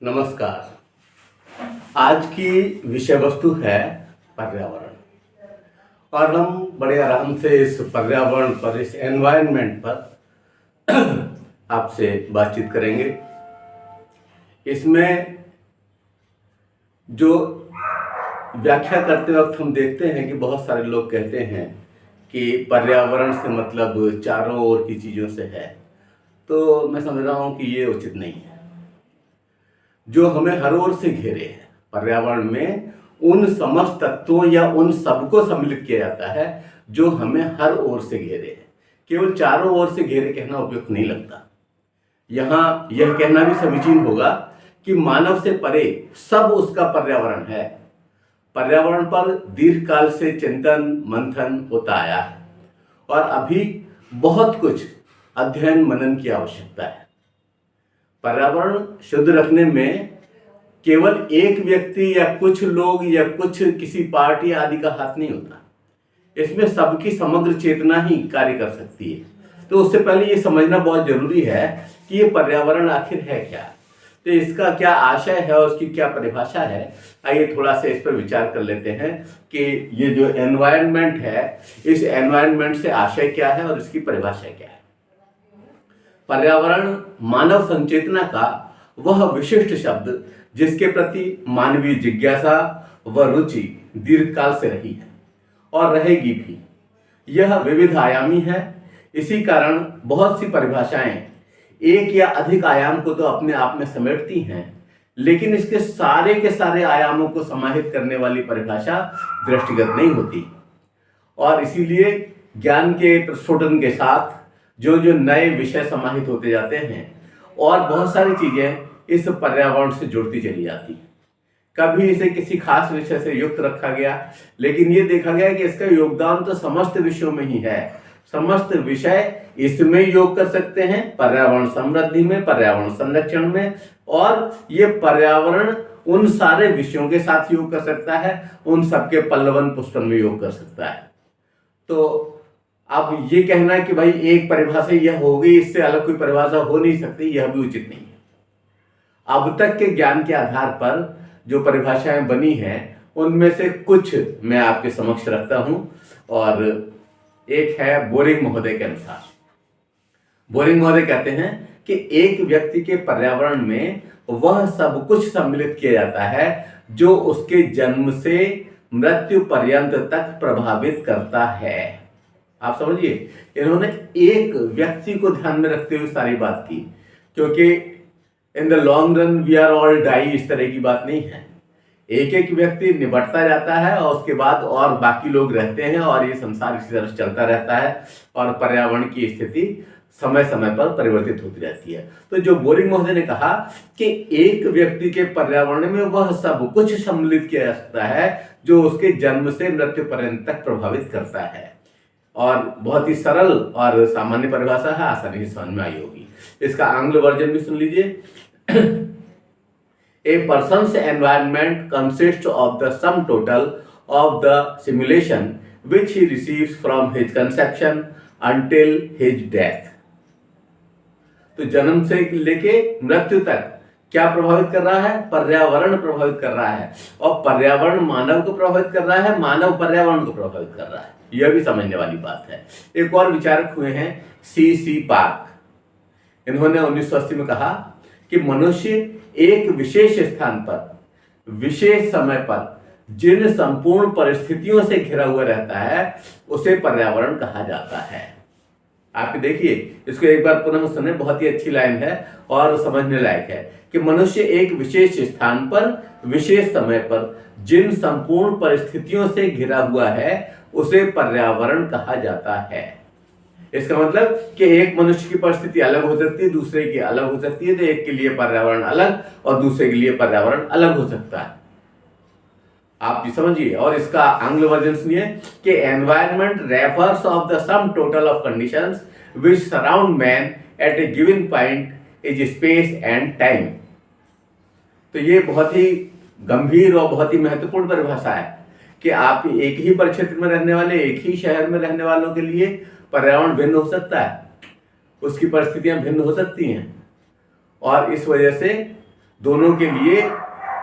नमस्कार। आज की विषय वस्तु है पर्यावरण और हम बड़े आराम से इस पर्यावरण पर, इस एनवायरनमेंट पर आपसे बातचीत करेंगे। इसमें जो व्याख्या करते वक्त हम देखते हैं कि बहुत सारे लोग कहते हैं कि पर्यावरण से मतलब चारों ओर की चीज़ों से है, तो मैं समझ रहा हूँ कि ये उचित नहीं है। जो हमें हर ओर से घेरे है, पर्यावरण में उन समस्त तत्वों या उन सबको सम्मिलित किया जाता है जो हमें हर ओर से घेरे है। केवल चारों ओर से घेरे कहना उपयुक्त नहीं लगता। यहाँ यह कहना भी समीचीन होगा कि मानव से परे सब उसका पर्यावरण है। पर्यावरण पर दीर्घकाल से चिंतन मंथन होता आया है और अभी बहुत कुछ अध्ययन मनन की आवश्यकता है। पर्यावरण शुद्ध रखने में केवल एक व्यक्ति या कुछ लोग या कुछ किसी पार्टी आदि का हाथ नहीं होता। इसमें सबकी समग्र चेतना ही कार्य कर सकती है। तो उससे पहले ये समझना बहुत जरूरी है कि ये पर्यावरण आखिर है क्या, तो इसका क्या आशय है और उसकी क्या परिभाषा है। आइए थोड़ा सा इस पर विचार कर लेते हैं कि ये जो एनवायरनमेंट है, इस एनवायरनमेंट से आशय क्या है और इसकी परिभाषा क्या है। पर्यावरण मानव संचेतना का वह विशिष्ट शब्द जिसके प्रति मानवीय जिज्ञासा व रुचि दीर्घकाल से रही है और रहेगी भी। यह विविध आयामी है। इसी कारण बहुत सी परिभाषाएं एक या अधिक आयाम को तो अपने आप में समेटती हैं, लेकिन इसके सारे के सारे आयामों को समाहित करने वाली परिभाषा दृष्टिगत नहीं होती। और इसीलिए ज्ञान के प्रस्फुटन के साथ जो जो नए विषय समाहित होते जाते हैं और बहुत सारी चीजें इस पर्यावरण से जुड़ती चली जाती हैं। कभी इसे किसी खास विषय से युक्त रखा गया, लेकिन ये देखा गया कि इसका योगदान तो समस्त विषयों में ही है। समस्त विषय इसमें योग कर सकते हैं, पर्यावरण समृद्धि में, पर्यावरण संरक्षण में, और ये पर्यावरण उन सारे विषयों के साथ योग कर सकता है, उन सबके पल्लवन पुष्पन में योग कर सकता है। तो अब ये कहना कि भाई एक परिभाषा यह होगी, इससे अलग कोई परिभाषा हो नहीं सकती, यह भी उचित नहीं है। अब तक के ज्ञान के आधार पर जो परिभाषाएं बनी हैं उनमें से कुछ मैं आपके समक्ष रखता हूं। और एक है बोरिंग महोदय के अनुसार। बोरिंग महोदय कहते हैं कि एक व्यक्ति के पर्यावरण में वह सब कुछ सम्मिलित किया जाता है जो उसके जन्म से मृत्यु पर्यंत तक प्रभावित करता है। आप समझिए, इन्होंने एक व्यक्ति को ध्यान में रखते हुए सारी बात की, क्योंकि in the long run we are all die, इस तरह की बात नहीं है। एक एक व्यक्ति निबटता जाता है और उसके बाद और बाकी लोग रहते हैं और ये संसार इसी तरह चलता रहता है और पर्यावरण की स्थिति समय समय पर परिवर्तित होती रहती है। तो जो बोरिंग महोदय ने कहा कि एक व्यक्ति के पर्यावरण में वह सब कुछ सम्मिलित किया जा सकता है जो उसके जन्म से मृत्यु पर्यंत तक प्रभावित करता है। और बहुत ही सरल और सामान्य परिभाषा है, आसानी से समझ में आई होगी। इसका आंग्ल वर्जन भी सुन लीजिए। A person's environment consists of the sum total of the stimulation which he receives from his conception until his death। तो जन्म से लेके मृत्यु तक क्या प्रभावित कर रहा है? पर्यावरण प्रभावित कर रहा है, और पर्यावरण मानव को प्रभावित कर रहा है, मानव पर्यावरण को प्रभावित कर रहा है। यह भी समझने वाली बात है। एक और विचारक हुए हैं C.C. पार्क। इन्होंने 1980 में कहा कि मनुष्य एक विशेष स्थान पर विशेष समय पर जिन संपूर्ण परिस्थितियों से घिरा हुआ रहता है उसे पर्यावरण कहा जाता है। आप देखिए, इसको एक बार पुनः सुने, बहुत ही अच्छी लाइन है और समझने लायक है कि मनुष्य एक विशेष स्थान पर विशेष समय पर जिन संपूर्ण परिस्थितियों से घिरा हुआ है उसे पर्यावरण कहा जाता है। इसका मतलब कि एक मनुष्य की परिस्थिति अलग हो सकती है, दूसरे की अलग हो सकती है। तो एक के लिए पर्यावरण अलग और दूसरे के लिए पर्यावरण अलग हो सकता है। आप भी समझिए। और इसका आंग्ल वर्जन सुनिए कि environment refers of the sum total of conditions which surround man eight A given point is space and time. तो ये बहुत ही गंभीर और बहुत ही महत्वपूर्ण परिभाषा है कि आप एक ही परिक्षेत्र में रहने वाले, एक ही शहर में रहने वालों के लिए पर्यावरण भिन्न हो सकता है, उसकी परिस्थितियां भिन्न हो सकती हैं। और इस वजह से दोनों के लिए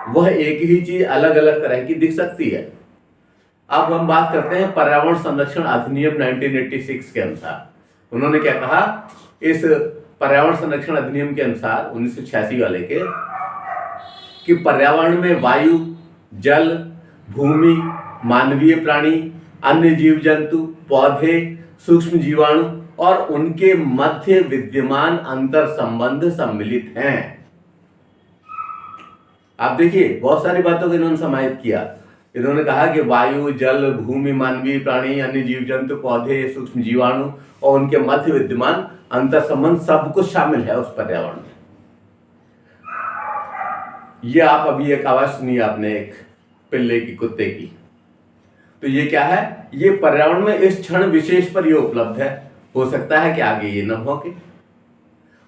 वह एक ही चीज अलग अलग तरह की दिख सकती है। अब हम बात करते हैं पर्यावरण संरक्षण अधिनियम 1986 के अनुसार। उन्होंने क्या कहा, इस पर्यावरण संरक्षण अधिनियम के अनुसार 1986 वाले के, कि पर्यावरण में वायु, जल, भूमि, मानवीय प्राणी, अन्य जीव जंतु, पौधे, सूक्ष्म जीवाणु और उनके मध्य विद्यमान अंतर संबंध सम्मिलित हैं। आप देखिए बहुत सारी बातों को इन्होंने समाहित किया। इन्होंने कहा कि वायु, जल, भूमि, मानवीय प्राणी, अन्य जीव जंतु, पौधे, सूक्ष्म जीवाणु और उनके मध्य विद्यमान अंतर संबंध सब कुछ शामिल है उस पर्यावरण में। ये आप अभी एक आवाज सुनी आपने एक पिल्ले की, कुत्ते की, तो ये क्या है, ये पर्यावरण में इस क्षण विशेष पर ये उपलब्ध है। हो सकता है कि आगे ये न भौंके,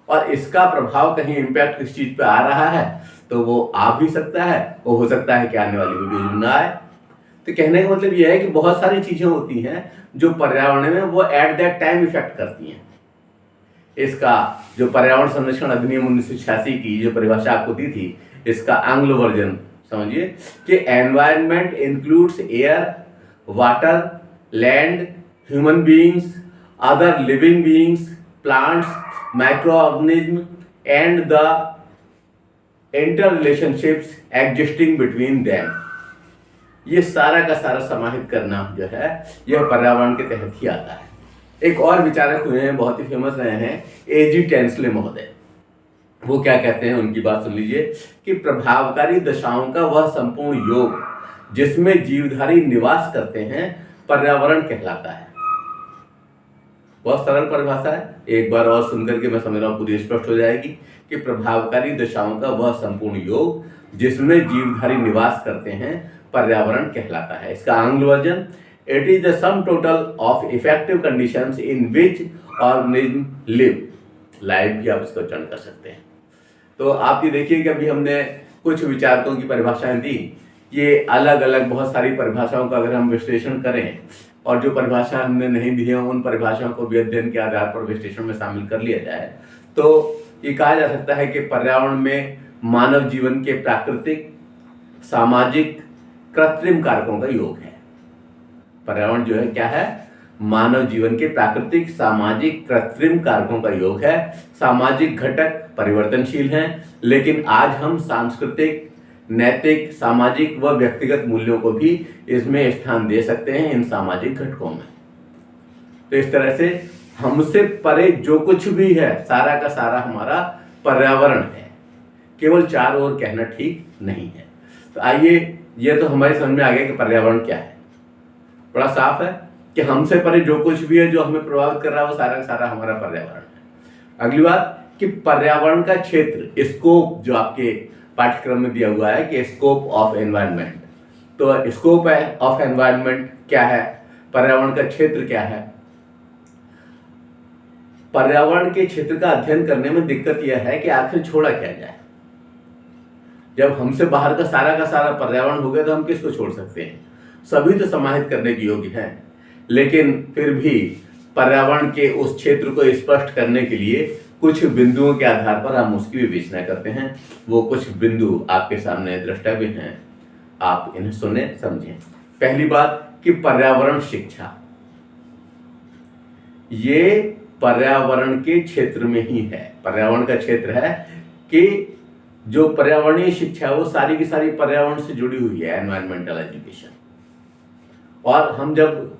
और इसका प्रभाव कहीं इम्पैक्ट किस चीज पे आ रहा है तो वो आ भी सकता है, वो हो सकता है कि आने वाली वीडियो में ना आए। तो कहने का मतलब ये है कि बहुत सारी चीजें होती हैं जो पर्यावरण में वो एट दैट टाइम इफेक्ट करती हैं। इसका जो पर्यावरण संरक्षण अधिनियम 1986 की जो परिभाषा आपको दी थी, इसका एंग्लो वर्जन समझिए कि environment includes air, water, land, human beings, other living beings, plants, microorganism and the inter relationships existing between them. ये सारा का सारा समाहित करना जो है यह पर्यावरण के तहत ही आता है। एक और विचारक हुए हैं, बहुत ही फेमस रहे हैं, एजी टेंसले महोदय। वो क्या कहते हैं, उनकी बात सुन लीजिए कि प्रभावकारी दशाओं का वह संपूर्ण योग जिसमें जीवधारी निवास करते हैं पर्यावरण कहलाता है। बहुत सरल परिभाषा है, एक बार और सुनकर के मैं समझ रहा हूँ पूरी स्पष्ट हो जाएगी कि प्रभावकारी दशाओं का वह संपूर्ण योग जिसमें जीवधारी निवास करते हैं पर्यावरण कहलाता है। इसका आंग्ल version, it is the sum total of effective conditions in which organism live. Live भी आप इसको उच्चारण कर सकते हैं। तो आप ये देखिए कि अभी हमने कुछ विचारकों की परिभाषाएं दी। ये अलग अलग बहुत सारी परिभाषाओं का अगर हम विश्लेषण करें और जो परिभाषा हमने नहीं दी है उन परिभाषाओं को भी अध्ययन के आधार पर विश्लेषण में शामिल कर लिया जाए तो ये कहा जा सकता है कि पर्यावरण में मानव जीवन के प्राकृतिक, सामाजिक, कृत्रिम कारकों का योग है। पर्यावरण जो है क्या है, मानव जीवन के प्राकृतिक, सामाजिक, कृत्रिम कारकों का योग है। सामाजिक घटक परिवर्तनशील हैं, लेकिन आज हम सांस्कृतिक, नैतिक, सामाजिक व व्यक्तिगत मूल्यों को भी इसमें स्थान दे सकते हैं, इन सामाजिक घटकों में। तो इस तरह से हमसे परे जो कुछ भी है सारा का सारा हमारा पर्यावरण है। केवल चारों ओर कहना ठीक नहीं है। तो आइए, यह तो हमारे समझ में आ गया कि पर्यावरण क्या है। बड़ा साफ है कि हमसे परे जो कुछ भी है जो हमें प्रभावित कर रहा है वो सारा का सारा हमारा पर्यावरण है। अगली बात कि पर्यावरण का क्षेत्र, स्कोप जो आपके पाठ्यक्रम में दिया हुआ है कि स्कोप ऑफ एनवायरनमेंट, तो स्कोप ऑफ एनवायरनमेंट क्या है, पर्यावरण का क्षेत्र क्या है। पर्यावरण के क्षेत्र का अध्ययन करने में दिक्कत यह है कि आखिर छोड़ा क्या जाए। जब हमसे बाहर का सारा पर्यावरण हो गया तो हम किसको छोड़ सकते हैं। सभी तो समाहित करने के योग्य हैं, लेकिन फिर भी पर्यावरण के उस क्षेत्र को स्पष्ट करने के लिए कुछ बिंदुओं के आधार पर हम उसकी विवेचना करते हैं। वो कुछ बिंदु आपके सामने द्रष्टव्य हैं, आप इन्हें सुने समझें। पहली बात कि पर्यावरण शिक्षा, ये पर्यावरण के क्षेत्र में ही है। पर्यावरण का क्षेत्र है कि जो पर्यावरणीय शिक्षा वो सारी की सारी पर्यावरण से जुड़ी हुई है, एनवायरमेंटल एजुकेशन। और हम जब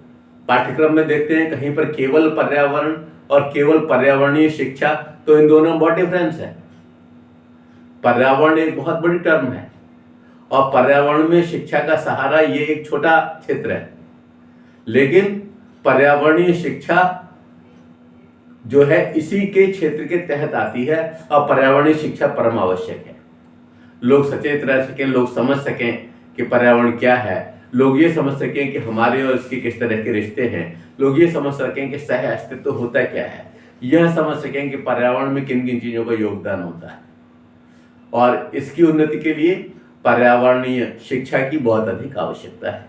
पाठ्यक्रम में देखते हैं कहीं पर केवल पर्यावरण और केवल पर्यावरणीय शिक्षा, तो इन दोनों में बहुत डिफरेंस है। पर्यावरण एक बहुत बड़ी टर्म है और पर्यावरण में शिक्षा का सहारा ये एक छोटा क्षेत्र है, लेकिन पर्यावरणीय शिक्षा जो है इसी के क्षेत्र के तहत आती है और पर्यावरणीय शिक्षा परम आवश्यक है। लोग सचेत रह सकें, लोग समझ सकें कि पर्यावरण क्या है, लोग ये समझ सकें कि हमारे और इसके किस तरह के रिश्ते हैं, लोग ये समझ सकें कि सह अस्तित्व होता क्या है, यह समझ सकें कि पर्यावरण में किन किन चीज़ों का योगदान होता है। और इसकी उन्नति के लिए पर्यावरणीय शिक्षा की बहुत अधिक आवश्यकता है।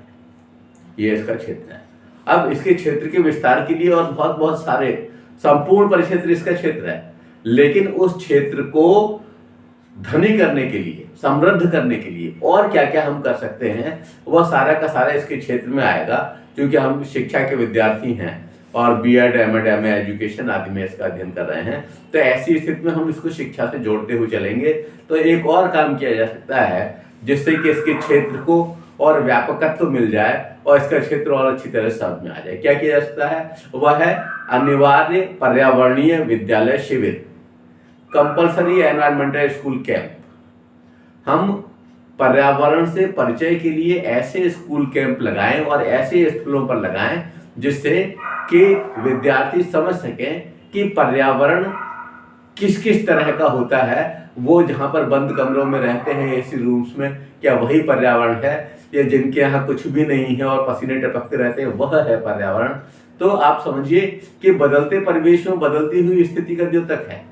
ये इसका क्षेत्र है। अब इसके क्षेत्र के विस्तार के लिए और बहुत सारे संपूर्ण परिक्षेत्र इसका क्षेत्र है, लेकिन उस क्षेत्र को धनी करने के लिए, समृद्ध करने के लिए और क्या क्या हम कर सकते हैं, वह सारा का सारा इसके क्षेत्र में आएगा। क्योंकि हम शिक्षा के विद्यार्थी हैं और बीएड, एमएड, एमए एजुकेशन आदि में इसका अध्ययन कर रहे हैं, तो ऐसी स्थिति में हम इसको शिक्षा से जोड़ते हुए चलेंगे। तो एक और काम किया जा सकता है जिससे कि इसके क्षेत्र को और व्यापकत्व मिल जाए और इसका क्षेत्र और अच्छी तरह समझ में आ जाए। क्या किया जा सकता है, वह है अनिवार्य पर्यावरणीय विद्यालय शिविर, कंपल्सरी एनवायरमेंटल स्कूल कैंप। हम पर्यावरण से परिचय के लिए ऐसे स्कूल कैंप लगाएं और ऐसे स्थलों पर लगाएं जिससे कि विद्यार्थी समझ सकें कि पर्यावरण किस किस तरह का होता है। वो जहाँ पर बंद कमरों में रहते हैं, एसी रूम्स में, क्या वही पर्यावरण है, या जिनके यहाँ कुछ भी नहीं है और पसीने टपकते रहते हैं वह है पर्यावरण। तो आप समझिए कि बदलते परिवेश में बदलती हुई स्थिति का द्योतक है।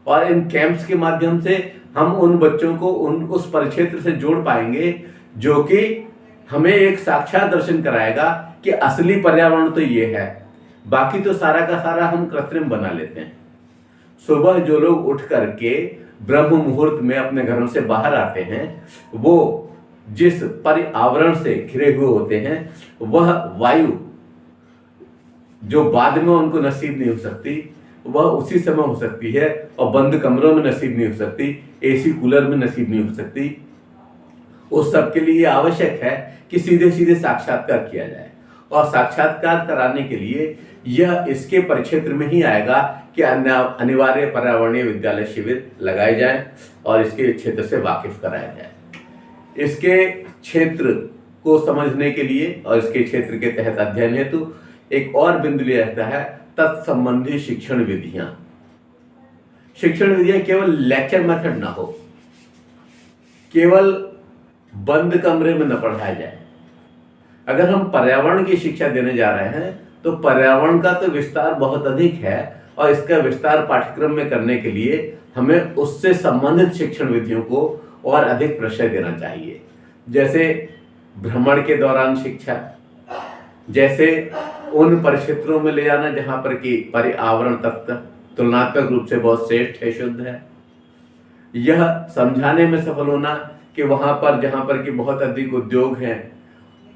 और इन कैंप्स के माध्यम से हम उन बच्चों को उस परिक्षेत्र से जोड़ पाएंगे जो कि हमें एक साक्षात दर्शन कराएगा कि असली पर्यावरण तो ये है, बाकी तो सारा का सारा हम कृत्रिम बना लेते हैं। सुबह जो लोग उठ करके ब्रह्म मुहूर्त में अपने घरों से बाहर आते हैं, वो जिस पर्यावरण से घिरे हुए होते हैं वह वायु जो बाद में उनको नसीब नहीं हो सकती, वह उसी समय हो सकती है, और बंद कमरों में नसीब नहीं हो सकती, एसी कूलर में नसीब नहीं हो सकती। उस सब के लिए आवश्यक है कि सीधे सीधे साक्षात्कार किया जाए, और साक्षात्कार कराने के लिए यह इसके परिक्षेत्र में ही आएगा कि अनिवार्य पर्यावरणीय विद्यालय शिविर लगाए जाएं और इसके क्षेत्र से वाकिफ कराया जाए। इसके क्षेत्र को समझने के लिए और इसके क्षेत्र के तहत अध्ययन हेतु एक और बिंदु लिया जाता है, तत्संबंधी शिक्षण विधियां। शिक्षण विधियां केवल लेक्चर मेथड ना हो, केवल बंद कमरे में न पढ़ाया जाए। अगर हम पर्यावरण की शिक्षा देने जा रहे हैं तो पर्यावरण का तो विस्तार बहुत अधिक है, और इसका विस्तार पाठ्यक्रम में करने के लिए हमें उससे संबंधित शिक्षण विधियों को और अधिक प्रश्रय देना चाहिए। जैसे भ्रमण के दौरान शिक्षा, जैसे उन परिक्षेत्रों में ले जाना जहां पर कि पर्यावरण तत्व तुलनात्मक रूप से बहुत श्रेष्ठ है, शुद्ध है। यह समझाने में सफल होना कि वहां पर जहां पर कि बहुत अधिक उद्योग हैं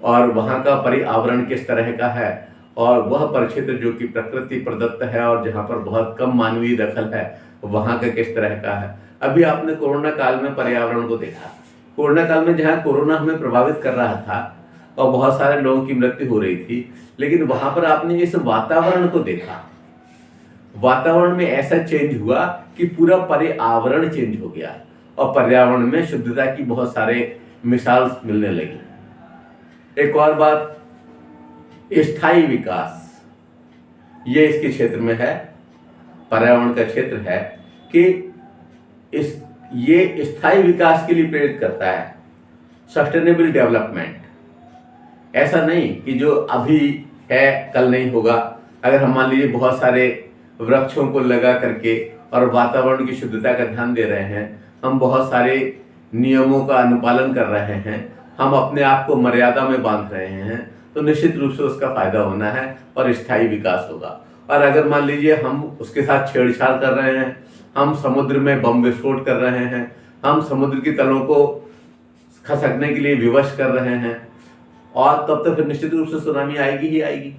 और वहां का पर्यावरण किस तरह का है, और वह परिक्षेत्र जो कि प्रकृति प्रदत्त है और जहां पर बहुत कम मानवीय दखल है वहां का किस तरह का है। अभी आपने कोरोना काल में पर्यावरण को देखा। कोरोना काल में जहाँ कोरोना हमें प्रभावित कर रहा था और बहुत सारे लोगों की मृत्यु हो रही थी, लेकिन वहां पर आपने इस वातावरण को देखा। वातावरण में ऐसा चेंज हुआ कि पूरा पर्यावरण चेंज हो गया और पर्यावरण में शुद्धता की बहुत सारे मिसाल मिलने लगी। एक और बात, स्थायी विकास, ये इसके क्षेत्र में है, पर्यावरण का क्षेत्र है कि ये स्थायी विकास के लिए प्रेरित करता है, सस्टेनेबल डेवलपमेंट। ऐसा नहीं कि जो अभी है कल नहीं होगा। अगर हम मान लीजिए बहुत सारे वृक्षों को लगा करके और वातावरण की शुद्धता का ध्यान दे रहे हैं, हम बहुत सारे नियमों का अनुपालन कर रहे हैं, हम अपने आप को मर्यादा में बांध रहे हैं, तो निश्चित रूप से उसका फायदा होना है और स्थायी विकास होगा। और अगर मान लीजिए हम उसके साथ छेड़छाड़ कर रहे हैं, हम समुद्र में बम विस्फोट कर रहे हैं, हम समुद्र की तलों को खसकने के लिए विवश कर रहे हैं, और तब तो फिर निश्चित रूप से सुनामी आएगी ही आएगी।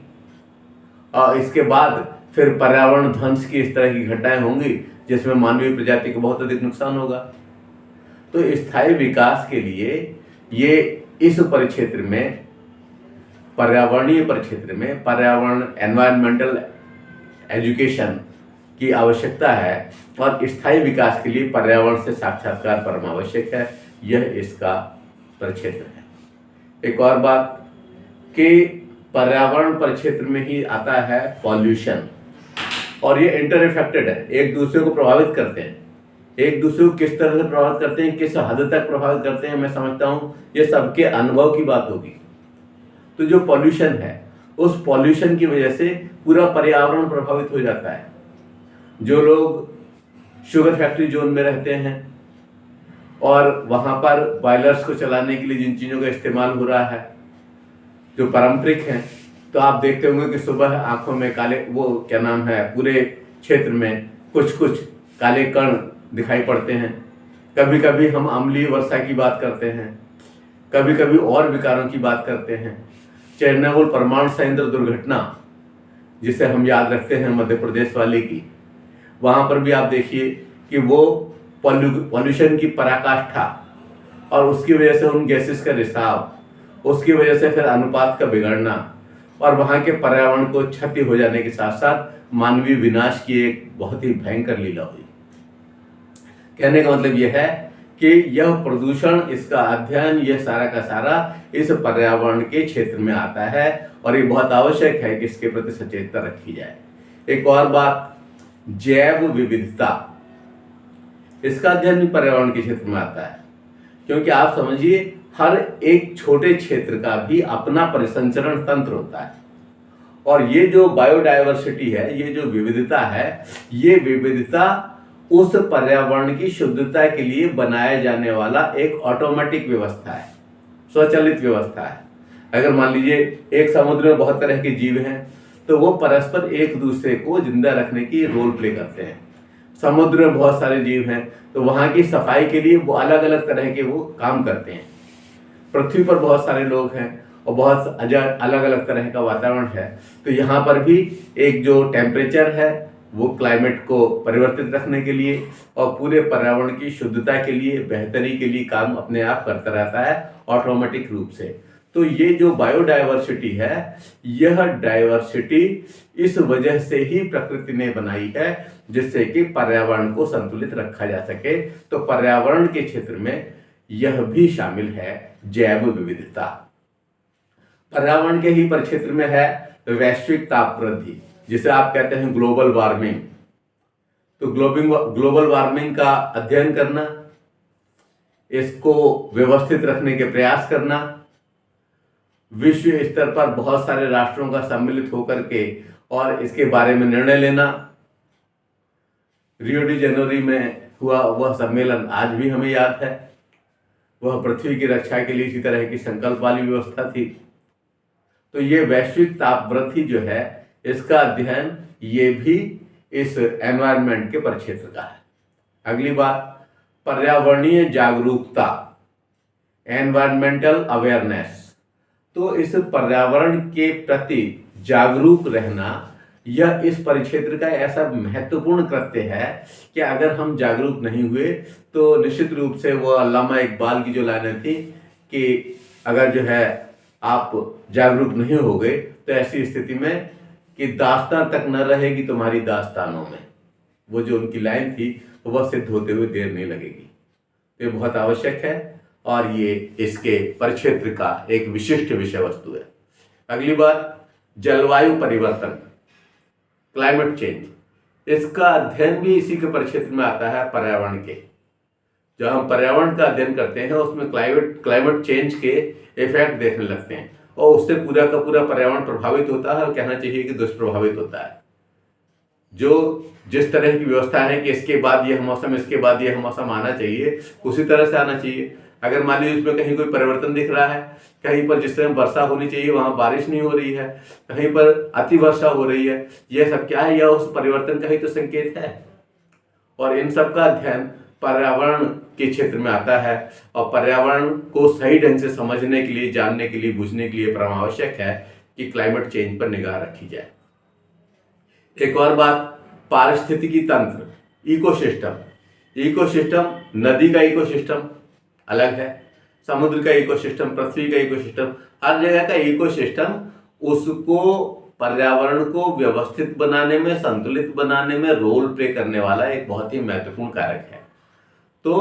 और इसके बाद फिर पर्यावरण ध्वंस की इस तरह की घटनाएं होंगी जिसमें मानवीय प्रजाति को बहुत अधिक नुकसान होगा। तो स्थायी विकास के लिए ये इस परिक्षेत्र में, पर्यावरणीय परिक्षेत्र में पर्यावरण एनवायरमेंटल एजुकेशन की आवश्यकता है, और स्थायी विकास के लिए पर्यावरण से साक्षात्कार परम आवश्यक है। यह इसका परिक्षेत्र है। एक और बात कि पर्यावरण परिक्षेत्र में ही आता है पॉल्यूशन, और ये इंटर इफेक्टेड है, एक दूसरे को प्रभावित करते हैं। एक दूसरे को किस तरह से प्रभावित करते हैं, किस हद तक प्रभावित करते हैं, मैं समझता हूँ ये सबके अनुभव की बात होगी। तो जो पॉल्यूशन है, उस पॉल्यूशन की वजह से पूरा पर्यावरण प्रभावित हो जाता है। जो लोग शुगर फैक्ट्री जोन में रहते हैं और वहाँ पर बॉयलर्स को चलाने के लिए जिन चीज़ों का इस्तेमाल हो रहा है जो पारंपरिक हैं, तो आप देखते होंगे कि सुबह आंखों में काले, वो क्या नाम है, पूरे क्षेत्र में कुछ कुछ काले कण दिखाई पड़ते हैं। कभी कभी हम अम्लीय वर्षा की बात करते हैं, कभी कभी और विकारों की बात करते हैं। चेरनोबिल परमाणु संयंत्र दुर्घटना जिसे हम याद रखते हैं मध्य प्रदेश वाले की, वहाँ पर भी आप देखिए कि वो पॉल्यूशन की पराकाष्ठा, और उसकी वजह से उन गैसेस का रिसाव, उसकी वजह से फिर अनुपात का बिगड़ना, और वहाँ के पर्यावरण को क्षति हो जाने के साथ साथ मानवीय विनाश की एक बहुत ही भयंकर लीला हुई। कहने का मतलब यह है कि यह प्रदूषण, इसका अध्ययन, यह सारा का सारा इस पर्यावरण के क्षेत्र में आता है, और ये बहुत आवश्यक है कि इसके प्रति सचेतता रखी जाए। एक और बात, जैव विविधता, इसका अध्ययन भी पर्यावरण के क्षेत्र में आता है, क्योंकि आप समझिए हर एक छोटे क्षेत्र का भी अपना परिसंचरण तंत्र होता है, और ये जो बायोडायवर्सिटी है, ये जो विविधता है, ये विविधता उस पर्यावरण की शुद्धता के लिए बनाया जाने वाला एक ऑटोमेटिक व्यवस्था है, स्वचालित व्यवस्था है। अगर मान लीजिए एक समुद्र में बहुत तरह के जीव हैं, तो वो परस्पर एक दूसरे को जिंदा रखने की रोल प्ले करते हैं। समुद्र में बहुत सारे जीव हैं, तो वहाँ की सफाई के लिए वो अलग अलग तरह के वो काम करते हैं। पृथ्वी पर बहुत सारे लोग हैं और बहुत अलग अलग तरह का वातावरण है, तो यहाँ पर भी एक जो टेम्परेचर है वो क्लाइमेट को परिवर्तित रखने के लिए और पूरे पर्यावरण की शुद्धता के लिए, बेहतरी के लिए काम अपने आप करता रहता है ऑटोमेटिक रूप से। तो ये जो बायोडायवर्सिटी है, यह डायवर्सिटी इस वजह से ही प्रकृति ने बनाई है, जिससे कि पर्यावरण को संतुलित रखा जा सके। तो पर्यावरण के क्षेत्र में यह भी शामिल है जैव विविधता। पर्यावरण के ही परिक्षेत्र में है वैश्विक ताप वृद्धि, जिसे आप कहते हैं ग्लोबल वार्मिंग। तो ग्लोबल वार्मिंग का अध्ययन करना, इसको व्यवस्थित रखने के प्रयास करना, विश्व स्तर पर बहुत सारे राष्ट्रों का सम्मिलित होकर के और इसके बारे में निर्णय लेना। रियो डी जेनेरो में हुआ वह सम्मेलन आज भी हमें याद है। वह पृथ्वी की रक्षा के लिए इसी तरह की संकल्प वाली व्यवस्था थी। तो ये वैश्विक ताप वृद्धि जो है, इसका अध्ययन ये भी इस एनवायरनमेंट के परिक्षेत्र का है। अगली बात, पर्यावरणीय जागरूकता, एनवायरमेंटल अवेयरनेस। तो इस पर्यावरण के प्रति जागरूक रहना, यह इस परिक्षेत्र का ऐसा महत्वपूर्ण कृत्य है कि अगर हम जागरूक नहीं हुए तो निश्चित रूप से वो अल्लामा इकबाल की जो लाइनें थी कि अगर जो है आप जागरूक नहीं हो गए तो ऐसी स्थिति में कि दास्तान तक न रहेगी तुम्हारी दास्तानों में, वो जो उनकी लाइन थी वह सिद्ध होते हुए देर नहीं लगेगी। तो ये बहुत आवश्यक है और ये इसके परिक्षेत्र का एक विशिष्ट विषय वस्तु है। अगली बात, जलवायु परिवर्तन, क्लाइमेट चेंज। इसका अध्ययन भी इसी के परिक्षेत्र में आता है, पर्यावरण के। जब हम पर्यावरण का अध्ययन करते हैं उसमें क्लाइमेट चेंज के इफेक्ट देखने लगते हैं और उससे पूरा का पूरा पर्यावरण प्रभावित होता है और कहना चाहिए कि दुष्प्रभावित होता है। जो जिस तरह की व्यवस्था है कि इसके बाद यह मौसम, इसके बाद यह मौसम आना चाहिए, उसी तरह से आना चाहिए। अगर मान लीजिए उसमें कहीं कोई परिवर्तन दिख रहा है, कहीं पर जिस तरह वर्षा होनी चाहिए वहां बारिश नहीं हो रही है, कहीं पर अति वर्षा हो रही है, यह सब क्या है? यह उस परिवर्तन का ही तो संकेत है। और इन सब का अध्ययन पर्यावरण के क्षेत्र में आता है और पर्यावरण को सही ढंग से समझने के लिए, जानने के लिए, बुझने के लिए परम आवश्यक है कि क्लाइमेट चेंज पर निगाह रखी जाए। एक और बात, पारिस्थितिकी तंत्र, इकोसिस्टम। इकोसिस्टम, नदी का इकोसिस्टम अलग है, समुद्र का इकोसिस्टम, पृथ्वी का इकोसिस्टम, हर जगह का इकोसिस्टम उसको पर्यावरण को व्यवस्थित बनाने में, संतुलित बनाने में रोल प्ले करने वाला एक बहुत ही महत्वपूर्ण कारक है। तो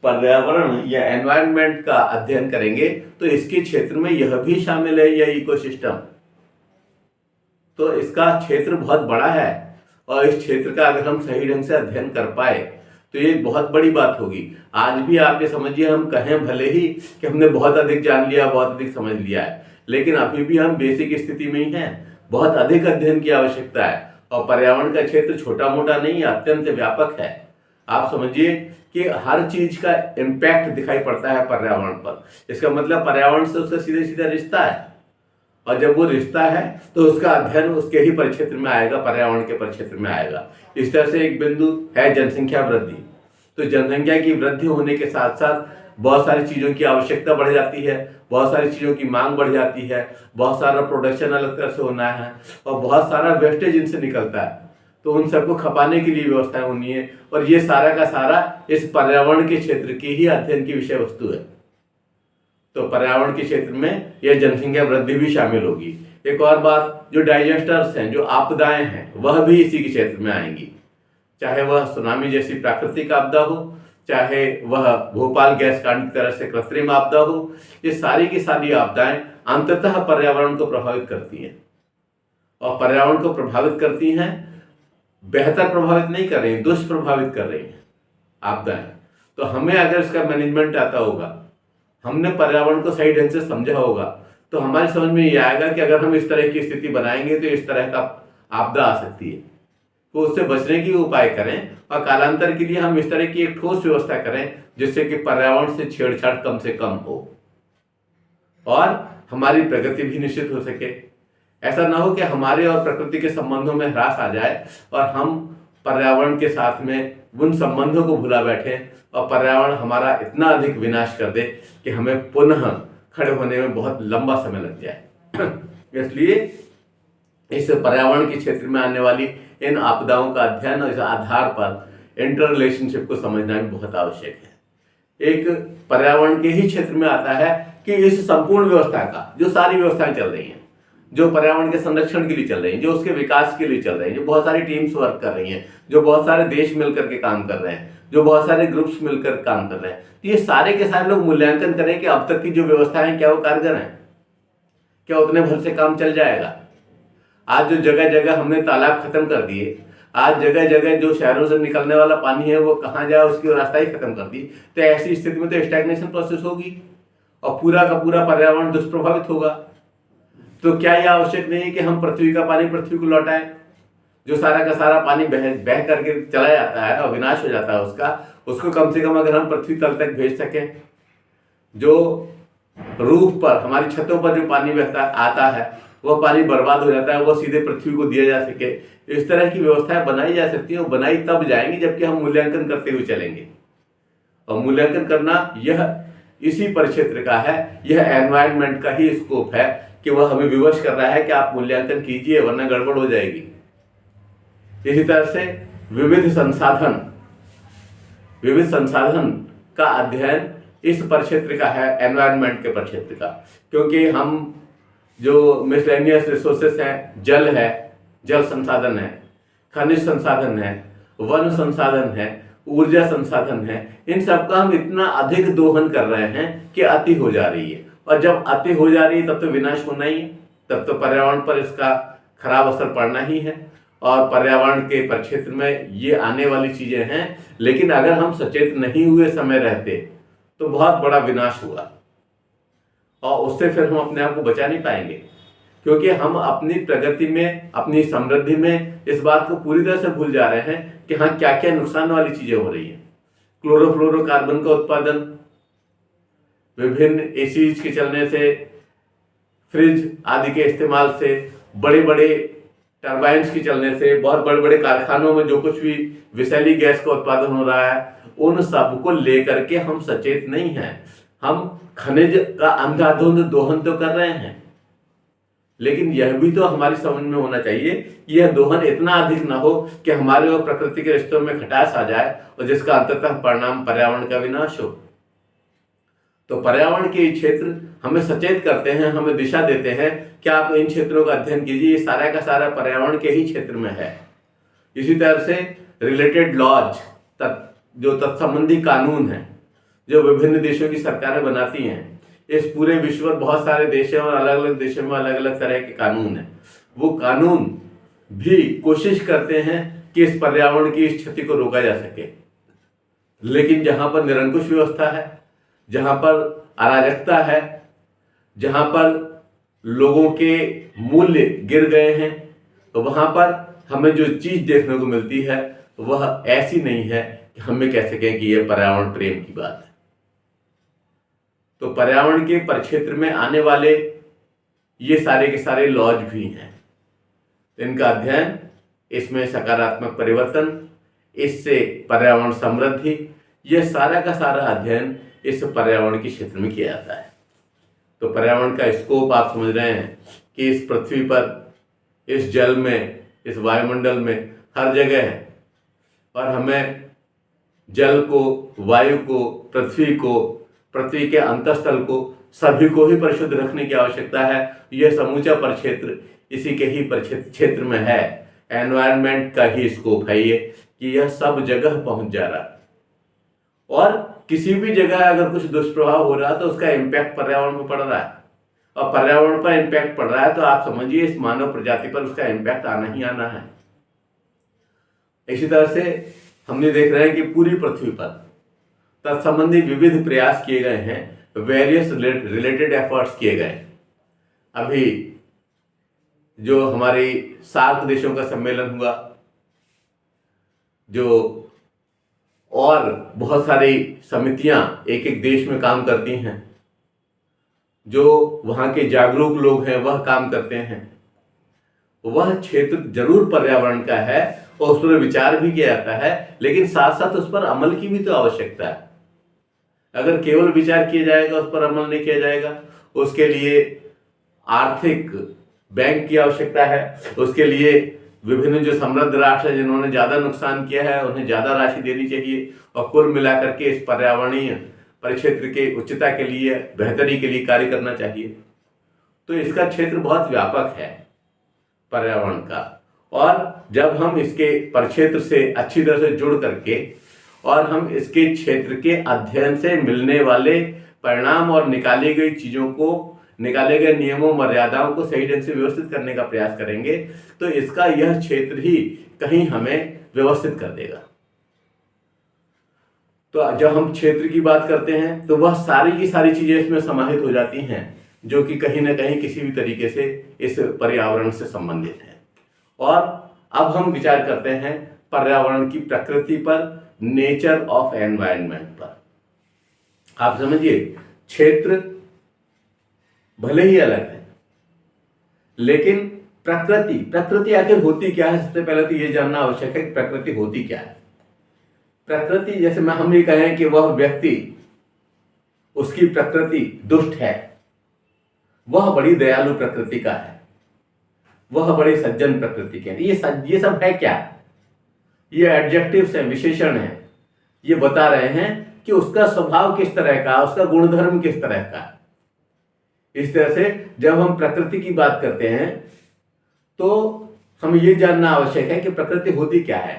पर्यावरण या एनवायरनमेंट का अध्ययन करेंगे तो इसके क्षेत्र में यह भी शामिल है, यह इकोसिस्टम। तो इसका क्षेत्र बहुत बड़ा है और इस क्षेत्र का अगर हम सही ढंग से अध्ययन कर पाए तो ये बहुत बड़ी बात होगी। आज भी आप ये समझिए, हम कहें भले ही कि हमने बहुत अधिक जान लिया, बहुत अधिक समझ लिया है, लेकिन अभी भी हम बेसिक स्थिति में ही हैं। बहुत अधिक अध्ययन की आवश्यकता है और पर्यावरण का क्षेत्र छोटा मोटा नहीं, अत्यंत व्यापक है। आप समझिए कि हर चीज का इम्पैक्ट दिखाई पड़ता है पर्यावरण पर। इसका मतलब पर्यावरण से उसका सीधे सीधा रिश्ता है और जब वो रिश्ता है तो उसका अध्ययन उसके ही परिक्षेत्र में आएगा, पर्यावरण के परिक्षेत्र में आएगा। इस तरह से एक बिंदु है जनसंख्या वृद्धि। तो जनसंख्या की वृद्धि होने के साथ साथ बहुत सारी चीज़ों की आवश्यकता बढ़ जाती है, बहुत सारी चीज़ों की मांग बढ़ जाती है, बहुत सारा प्रोडक्शन अलग तरह से होना है और बहुत सारा वेस्टेज इनसे निकलता है। तो उन सबको खपाने के लिए व्यवस्थाएं होनी है और ये सारा का सारा इस पर्यावरण के क्षेत्र की ही अध्ययन की विषय वस्तु है। तो पर्यावरण के क्षेत्र में यह जनसंख्या वृद्धि भी शामिल होगी। एक और बात, जो डाइजेस्टर्स हैं, जो आपदाएं हैं, वह भी इसी के क्षेत्र में आएंगी। चाहे वह सुनामी जैसी प्राकृतिक आपदा हो, चाहे वह भोपाल गैस कांड की तरह से कृत्रिम आपदा हो, ये सारी की सारी आपदाएं अंततः पर्यावरण को प्रभावित करती हैं। और पर्यावरण को प्रभावित करती हैं, बेहतर प्रभावित नहीं कर रही, दुष्प्रभावित कर रही हैं आपदाएं। तो हमें अगर इसका मैनेजमेंट आता होगा, हमने पर्यावरण को सही ढंग से समझा होगा, तो हमारी समझ में ये आएगा कि अगर हम इस तरह की स्थिति बनाएंगे तो इस तरह का आपदा आ सकती है, तो उससे बचने की उपाय करें और कालांतर के लिए हम इस तरह की एक ठोस व्यवस्था करें जिससे कि पर्यावरण से छेड़छाड़ कम से कम हो और हमारी प्रगति भी निश्चित हो सके। ऐसा ना हो कि हमारे और प्रकृति के संबंधों में ह्रास आ जाए और हम पर्यावरण के साथ में उन संबंधों को भुला बैठे और पर्यावरण हमारा इतना अधिक विनाश कर दे कि हमें पुनः खड़े होने में बहुत लंबा समय लग जाए। इसलिए इस पर्यावरण के क्षेत्र में आने वाली इन आपदाओं का अध्ययन और इस आधार पर इंटर रिलेशनशिप को समझना भी बहुत आवश्यक है। एक पर्यावरण के ही क्षेत्र में आता है कि इस संपूर्ण व्यवस्था का, जो सारी व्यवस्थाएं चल रही हैं, जो पर्यावरण के संरक्षण के लिए चल रही हैं, जो उसके विकास के लिए चल रही हैं, जो बहुत सारी टीम्स वर्क कर रही हैं, जो बहुत सारे देश मिलकर के काम कर रहे हैं, जो बहुत सारे ग्रुप्स मिलकर काम कर रहे हैं, तो ये सारे के सारे लोग मूल्यांकन करें कि अब तक की जो व्यवस्था है क्या वो कारगर है, क्या उतने भर से काम चल जाएगा। आज जो जगह जगह हमने तालाब खत्म कर दिए, आज जगह जगह जो शहरों से निकलने वाला पानी है वो कहाँ जाए उसकी रास्ता ही खत्म कर दी, तो ऐसी स्थिति में तो स्टैग्नेशन प्रोसेस होगी और पूरा का पूरा पर्यावरण दुष्प्रभावित होगा। तो क्या यह आवश्यक नहीं है कि हम पृथ्वी का पानी पृथ्वी को लौटाएं? जो सारा का सारा पानी बह करके चला जाता है और विनाश हो जाता है उसको कम से कम अगर हम पृथ्वी तल तक भेज सकें, जो रूफ पर, हमारी छतों पर जो पानी बहता आता है वह पानी बर्बाद हो जाता है, वह सीधे पृथ्वी को दिया जा सके, इस तरह की व्यवस्थाएं बनाई जा सकती हैं। और बनाई तब जाएंगी जबकि हम मूल्यांकन करते हुए चलेंगे। और मूल्यांकन करना यह इसी परिक्षेत्र का है, यह एनवायरनमेंट का ही स्कोप है कि वह हमें विवश कर रहा है कि आप मूल्यांकन कीजिए वरना गड़बड़ हो जाएगी। इसी तरह से विविध संसाधन का अध्ययन इस परिक्षेत्र का है, एनवायरनमेंट के परिक्षेत्र का, क्योंकि हम जो मिसलेनियस रिसोर्सेस हैं, जल है, जल संसाधन है, खनिज संसाधन है, वन संसाधन है, ऊर्जा संसाधन है, इन सब का हम इतना अधिक दोहन कर रहे हैं कि अति हो जा रही है। और जब अति हो जा रही है तब तो विनाश होना ही है, तब तो पर्यावरण पर इसका खराब असर पड़ना ही है। और पर्यावरण के परिक्षेत्र में ये आने वाली चीजें हैं, लेकिन अगर हम सचेत नहीं हुए समय रहते तो बहुत बड़ा विनाश हुआ और उससे फिर हम अपने आप को बचा नहीं पाएंगे, क्योंकि हम अपनी प्रगति में, अपनी समृद्धि में इस बात को पूरी तरह से भूल जा रहे हैं कि हाँ क्या क्या नुकसान वाली चीजें हो रही हैं। क्लोरोफ्लोरोकार्बन का उत्पादन, विभिन्न एसीज के चलने से, फ्रिज आदि के इस्तेमाल से, बड़े बड़े टर्बाइन्स के चलने से, बहुत बड़े बड़े कारखानों में जो कुछ भी विषैली गैस का उत्पादन हो रहा है, उन सब को लेकर के हम सचेत नहीं हैं। हम खनिज का अंधाधुंध दोहन तो कर रहे हैं, लेकिन यह भी तो हमारी समझ में होना चाहिए कि यह दोहन इतना अधिक ना हो कि हमारे और प्रकृति के रिश्तों में खटास आ जाए और जिसका अंततः परिणाम पर्यावरण का विनाश हो। तो पर्यावरण के क्षेत्र हमें सचेत करते हैं, हमें दिशा देते हैं कि आप इन क्षेत्रों का अध्ययन कीजिए, ये सारा का सारा पर्यावरण के ही क्षेत्र में है। इसी तरह से रिलेटेड लॉज, जो तत्संबंधी कानून हैं, जो विभिन्न देशों की सरकारें बनाती हैं, इस पूरे विश्व में बहुत सारे देश हैं और अलग अलग देशों में अलग अलग तरह के कानून हैं। वो कानून भी कोशिश करते हैं कि इस पर्यावरण की इस क्षति को रोका जा सके, लेकिन जहां पर निरंकुश व्यवस्था है, जहां पर अराजकता है, जहां पर लोगों के मूल्य गिर गए हैं, तो वहां पर हमें जो चीज देखने को मिलती है वह ऐसी नहीं है कि हमें कह सकें कि यह पर्यावरण प्रेम की बात है। तो पर्यावरण के परिक्षेत्र में आने वाले ये सारे के सारे लॉज भी हैं, इनका अध्ययन, इसमें सकारात्मक परिवर्तन, इससे पर्यावरण समृद्धि, यह सारा का सारा अध्ययन इस पर्यावरण के क्षेत्र में किया जाता है। तो पर्यावरण का स्कोप आप समझ रहे हैं कि इस पृथ्वी पर, इस जल में, इस वायुमंडल में हर जगह है, और हमें जल को, वायु को, पृथ्वी को, पृथ्वी के अंतस्थल को, सभी को ही परिशुद्ध रखने की आवश्यकता है। यह समूचा परिक्षेत्र इसी के ही क्षेत्र में है। एनवायरनमेंट का ही स्कोप है ये, कि यह सब जगह पहुंच जा रहा है, और किसी भी जगह अगर कुछ दुष्प्रभाव हो रहा है तो उसका इम्पैक्ट पर्यावरण पर पड़ रहा है, और पर्यावरण पर इम्पैक्ट पड़ रहा है तो आप समझिए इस मानव प्रजाति पर उसका इम्पैक्ट आना ही आना है। इसी तरह से हमने देख रहे हैं कि पूरी पृथ्वी पर तत्संबंधी विविध प्रयास किए गए हैं, वेरियस रिलेटेड एफर्ट्स किए गए। अभी जो हमारी सार्क देशों का सम्मेलन हुआ, जो और बहुत सारी समितियां एक एक देश में काम करती हैं, जो वहाँ के जागरूक लोग हैं वह काम करते हैं, वह क्षेत्र जरूर पर्यावरण का है और उस पर विचार भी किया जाता है, लेकिन साथ साथ उस पर अमल की भी तो आवश्यकता है। अगर केवल विचार किया जाएगा, उस पर अमल नहीं किया जाएगा, उसके लिए आर्थिक बैंक की आवश्यकता है, उसके लिए विभिन्न जो समृद्ध राष्ट्र है जिन्होंने ज़्यादा नुकसान किया है उन्हें ज़्यादा राशि देनी चाहिए, और कुल मिलाकर के इस पर्यावरणीय परिक्षेत्र के उच्चता के लिए, बेहतरी के लिए कार्य करना चाहिए। तो इसका क्षेत्र बहुत व्यापक है पर्यावरण का, और जब हम इसके परिक्षेत्र से अच्छी तरह से जुड़ करके और हम इसके क्षेत्र के अध्ययन से मिलने वाले परिणाम और निकाली गई चीज़ों को, निकाले गए नियमों मर्यादाओं को सही ढंग से व्यवस्थित करने का प्रयास करेंगे, तो इसका यह क्षेत्र ही कहीं हमें व्यवस्थित कर देगा। तो जब हम क्षेत्र की बात करते हैं तो वह सारी की सारी चीजें इसमें समाहित हो जाती हैं जो कि कहीं ना कहीं किसी भी तरीके से इस पर्यावरण से संबंधित है। और अब हम विचार करते हैं पर्यावरण की प्रकृति पर, नेचर ऑफ एनवायरनमेंट पर। आप समझिए, क्षेत्र भले ही अलग है, लेकिन प्रकृति आखिर होती क्या है? सबसे पहले तो ये जानना आवश्यक है कि प्रकृति होती क्या है। प्रकृति, जैसे हम ये कहें कि वह व्यक्ति, उसकी प्रकृति दुष्ट है, वह बड़ी दयालु प्रकृति का है, वह बड़े सज्जन प्रकृति के है, ये सब है क्या? ये एडजेक्टिव्स हैं, विशेषण हैं। ये बता रहे हैं कि उसका स्वभाव किस तरह का, उसका गुणधर्म किस तरह का। इस तरह से जब हम प्रकृति की बात करते हैं तो हमें ये जानना आवश्यक है कि प्रकृति होती क्या है।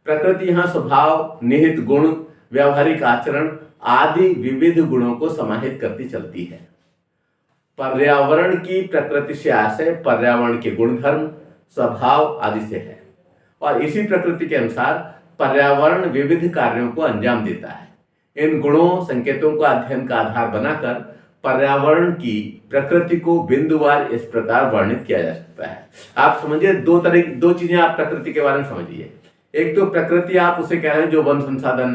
प्रकृति यहाँ स्वभाव, निहित गुण, व्यावहारिक आचरण आदि विविध गुणों को समाहित करती चलती है। पर्यावरण की प्रकृति से आशय पर्यावरण के गुणधर्म, स्वभाव आदि से है, और इसी प्रकृति के अनुसार पर्यावरण विविध कार्यों को अंजाम देता है। इन गुणों, संकेतों का अध्ययन का आधार बनाकर पर्यावरण की प्रकृति को बिंदुवार इस प्रकार वर्णित किया जा सकता है। आप समझिए, दो चीजें आप प्रकृति के बारे में समझिए। एक तो प्रकृति आप उसे कह रहे हैं जो वन संसाधन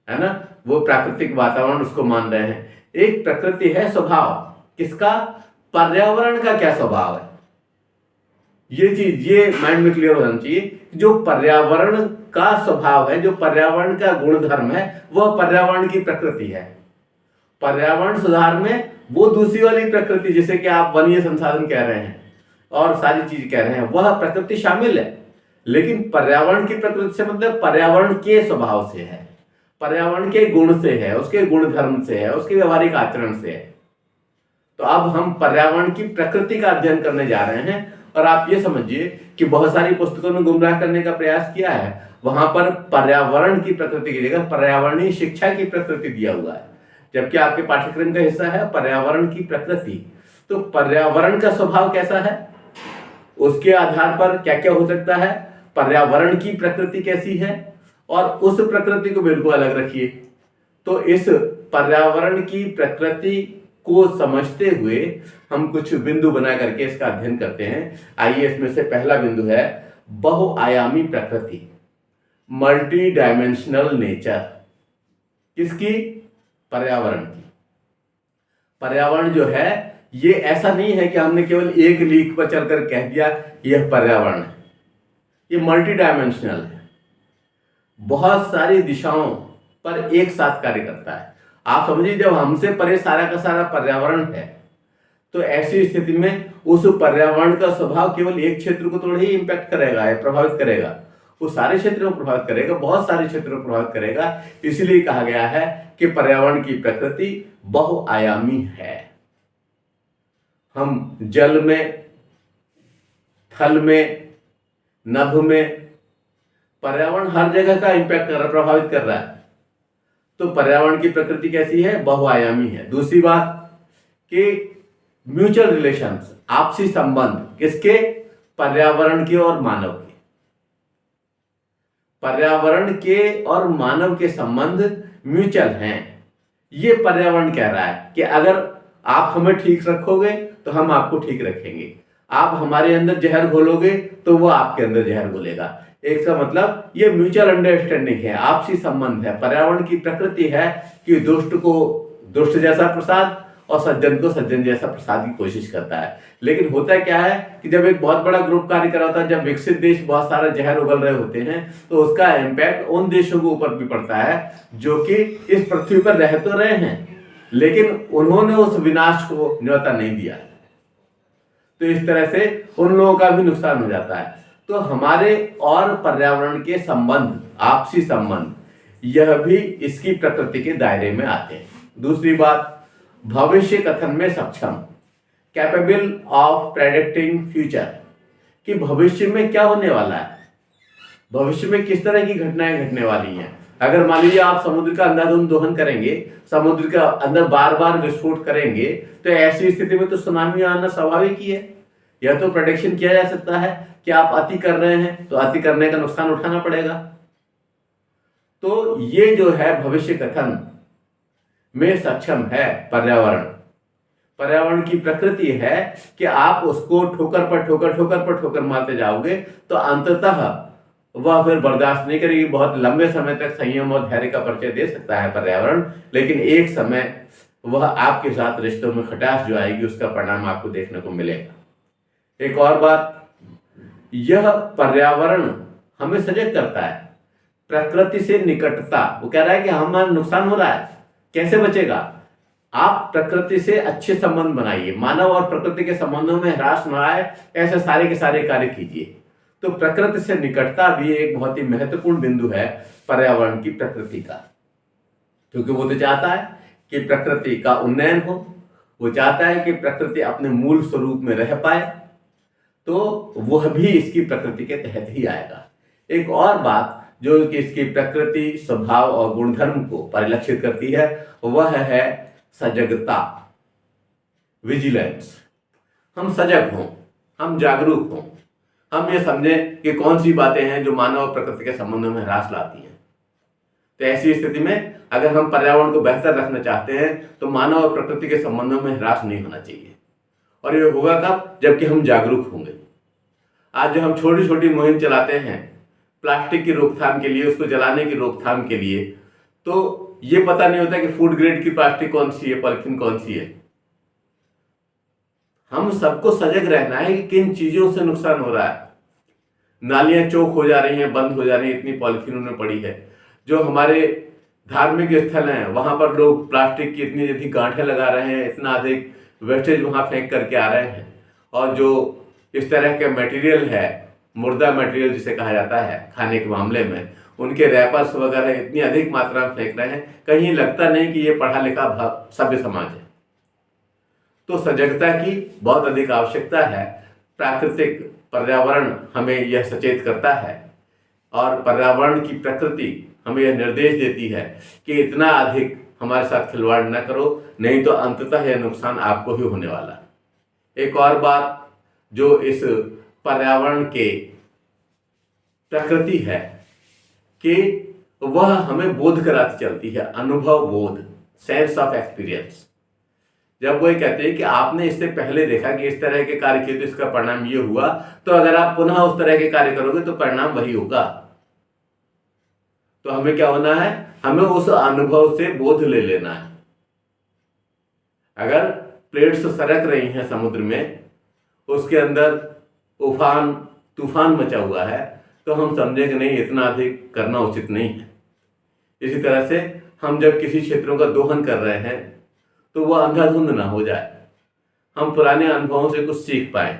है ना, वो प्राकृतिक वातावरण उसको मान रहे हैं। एक प्रकृति है स्वभाव, किसका? पर्यावरण का क्या स्वभाव है, ये चीज ये माइंड में क्लियर होना चाहिए। जो पर्यावरण का स्वभाव है, जो पर्यावरण का गुणधर्म है, वह पर्यावरण की प्रकृति है। पर्यावरण सुधार में वो दूसरी वाली प्रकृति, जैसे कि आप वन्य संसाधन कह रहे हैं और सारी चीज कह रहे हैं, वह प्रकृति शामिल है। लेकिन पर्यावरण की प्रकृति से मतलब पर्यावरण के स्वभाव से है, पर्यावरण के गुण से है, उसके गुणधर्म से है, उसके व्यवहारिक आचरण से है। तो अब हम पर्यावरण की प्रकृति का अध्ययन करने जा रहे हैं, और आप ये समझिए कि बहुत सारी पुस्तकों में गुमराह करने का प्रयास किया है। वहां पर पर्यावरण की प्रकृति की जगह पर्यावरणीय शिक्षा की प्रकृति दिया हुआ है, जबकि आपके पाठ्यक्रम का हिस्सा है पर्यावरण की प्रकृति। तो पर्यावरण का स्वभाव कैसा है, उसके आधार पर क्या क्या हो सकता है, पर्यावरण की प्रकृति कैसी है, और उस प्रकृति को बिल्कुल अलग रखिए। तो इस पर्यावरण की प्रकृति को समझते हुए हम कुछ बिंदु बना करके इसका अध्ययन करते हैं। आइए, इसमें से पहला बिंदु है बहुआयामी प्रकृति, मल्टी डायमेंशनल नेचर। किसकी? पर्यावरण की। पर्यावरण जो है ये ऐसा नहीं है कि हमने केवल एक लीक पर चलकर कह दिया यह पर्यावरण है, ये मल्टी डायमेंशनल है। बहुत सारी दिशाओं पर एक साथ कार्य करता है। आप समझिए, जब हमसे परे सारा का सारा पर्यावरण है, तो ऐसी स्थिति में उस पर्यावरण का स्वभाव केवल एक क्षेत्र को थोड़ा ही इम्पैक्ट करेगा या प्रभावित करेगा, वो सारे क्षेत्रों को प्रभावित करेगा, बहुत सारे क्षेत्रों को प्रभावित करेगा। इसलिए कहा गया है कि पर्यावरण की प्रकृति बहुआयामी है। हम जल में, थल में, नभ में, पर्यावरण हर जगह का इम्पैक्ट कर रहा, प्रभावित कर रहा है। तो पर्यावरण की प्रकृति कैसी है? बहुआयामी है। दूसरी बात कि म्यूचुअल रिलेशंस, आपसी संबंध, किसके? पर्यावरण के और मानव के। पर्यावरण के और मानव के संबंध म्यूचुअल हैं। ये पर्यावरण कह रहा है कि अगर आप हमें ठीक रखोगे तो हम आपको ठीक रखेंगे, आप हमारे अंदर जहर घोलोगे तो वो आपके अंदर जहर घोलेगा। एक का मतलब ये म्यूचुअल अंडरस्टैंडिंग है, आपसी संबंध है। पर्यावरण की प्रकृति है कि दुष्ट को दुष्ट जैसा प्रसाद और सज्जन को सज्जन जैसा प्रसाद की कोशिश करता है। लेकिन होता क्या है कि जब एक बहुत बड़ा ग्रुप कार्य कर रहा होता है, जब विकसित देश बहुत सारा जहर उगल रहे होते हैं, तो उसका इम्पैक्ट उन देशों के ऊपर भी पड़ता है जो कि इस पृथ्वी पर रह तो रहे हैं, लेकिन उन्होंने उस विनाश को न्योता नहीं दिया। तो इस तरह से उन लोगों का भी नुकसान हो जाता है। तो हमारे और पर्यावरण के संबंध, आपसी संबंध, यह भी इसकी प्रकृति के दायरे में आते हैं। दूसरी बात, भविष्य कथन में सक्षम, कैपेबल ऑफ प्रेडिक्टिंग फ्यूचर, कि भविष्य में क्या होने वाला है, भविष्य में किस तरह की घटनाएं घटने वाली हैं। अगर मान लीजिए आप समुद्र का अंधाधुंध दोहन करेंगे, समुद्र के अंदर बार बार विस्फोट करेंगे, तो ऐसी स्थिति में तो सुनामी आना स्वाभाविक ही है। यह तो प्रेडिक्शन किया जा सकता है कि आप अति कर रहे हैं तो अति करने का नुकसान उठाना पड़ेगा। तो ये जो है भविष्य कथन में सक्षम है पर्यावरण। पर्यावरण की प्रकृति है कि आप उसको ठोकर पर ठोकर मारते जाओगे तो अंततः वह फिर बर्दाश्त नहीं करेगी। बहुत लंबे समय तक संयम और धैर्य का परिचय दे सकता है पर्यावरण, लेकिन एक समय वह आपके साथ रिश्तों में खटास जो आएगी उसका परिणाम आपको देखने को मिलेगा। एक और बात, यह पर्यावरण हमें सजग करता है। प्रकृति से निकटता, वो कह रहा है कि हमारा नुकसान हो रहा है, कैसे बचेगा? आप प्रकृति से अच्छे संबंध बनाइए, मानव और प्रकृति के संबंधों में ह्रास न आए, ऐसे सारे के सारे कार्य कीजिए। तो प्रकृति से निकटता भी एक बहुत ही महत्वपूर्ण बिंदु है पर्यावरण की प्रकृति का, क्योंकि वो तो चाहता है कि प्रकृति का उन्नयन हो, वो चाहता है कि प्रकृति अपने मूल स्वरूप में रह पाए, तो वह भी इसकी प्रकृति के तहत ही आएगा। एक और बात जो कि इसकी प्रकृति, स्वभाव और गुणधर्म को परिलक्षित करती है, वह है सजगता, विजिलेंस। हम सजग हों, हम जागरूक हों, हम ये समझें कि कौन सी बातें हैं जो मानव और प्रकृति के संबंधों में ह्रास लाती हैं। तो ऐसी स्थिति में अगर हम पर्यावरण को बेहतर रखना चाहते हैं तो मानव और प्रकृति के संबंधों में ह्रास नहीं होना चाहिए। और ये होगा कब? जबकि हम जागरूक होंगे। आज जो हम छोटी छोटी मुहिम चलाते हैं प्लास्टिक की रोकथाम के लिए, उसको जलाने की रोकथाम के लिए, तो ये पता नहीं होता कि फूड ग्रेड की प्लास्टिक कौन सी है, पॉलिथीन कौन सी है। हम सबको सजग रहना है कि किन चीजों से नुकसान हो रहा है। नालियां चौक हो जा रही हैं, बंद हो जा रही हैं, इतनी पॉलिथीन उनमें पड़ी है। जो हमारे धार्मिक स्थल हैं वहां पर लोग प्लास्टिक की इतनी अधिक गांठें लगा रहे हैं, इतना अधिक वेस्टेज वहां फेंक करके आ रहे हैं। और जो इस तरह के मटेरियल है, मुर्दा मटेरियल जिसे कहा जाता है खाने के मामले में, उनके रैपर्स वगैरह इतनी अधिक मात्रा में फेंक रहे हैं, कहीं लगता नहीं कि ये पढ़ा लिखा सभ्य समाज है। तो सजगता की बहुत अधिक आवश्यकता है। प्राकृतिक पर्यावरण हमें यह सचेत करता है और पर्यावरण की प्रकृति हमें यह निर्देश देती है कि इतना अधिक हमारे साथ खिलवाड़ न करो, नहीं तो अंततः यह नुकसान आपको ही होने वाला है। एक और बात जो इस पर्यावरण के प्रकृति है कि वह हमें बोध कराती चलती है, अनुभव बोध, सेंस ऑफ एक्सपीरियंस। जब वो कहते हैं कि आपने इससे पहले देखा कि इस तरह के कार्य किए तो इसका परिणाम ये हुआ, तो अगर आप पुनः उस तरह के कार्य करोगे तो परिणाम वही होगा। तो हमें क्या होना है? हमें उस अनुभव से बोध ले लेना है। अगर प्लेट्स सरक रही हैं समुद्र में, उसके अंदर तूफान मचा हुआ है, तो हम समझें कि नहीं, इतना अधिक करना उचित नहीं है। इसी तरह से हम जब किसी क्षेत्रों का दोहन कर रहे हैं तो वह अंधाधुंध ना हो जाए, हम पुराने अनुभवों से कुछ सीख पाए।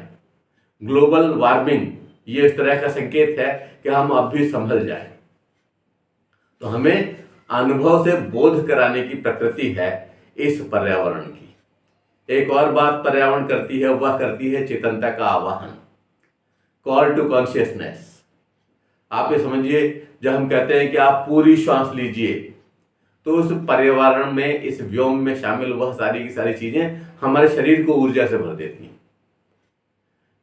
ग्लोबल वार्मिंग ये इस तरह का संकेत है कि हम अब भी संभल जाए। तो हमें अनुभव से बोध कराने की प्रकृति है इस पर्यावरण की। एक और बात पर्यावरण करती है, वह करती है चेतनता का आवाहन, कॉल टू कॉन्शियसनेस। आप ये समझिए, जब हम कहते हैं कि आप पूरी श्वास लीजिए, तो उस पर्यावरण में, इस व्योम में शामिल वह सारी की सारी चीजें हमारे शरीर को ऊर्जा से भर देती हैं।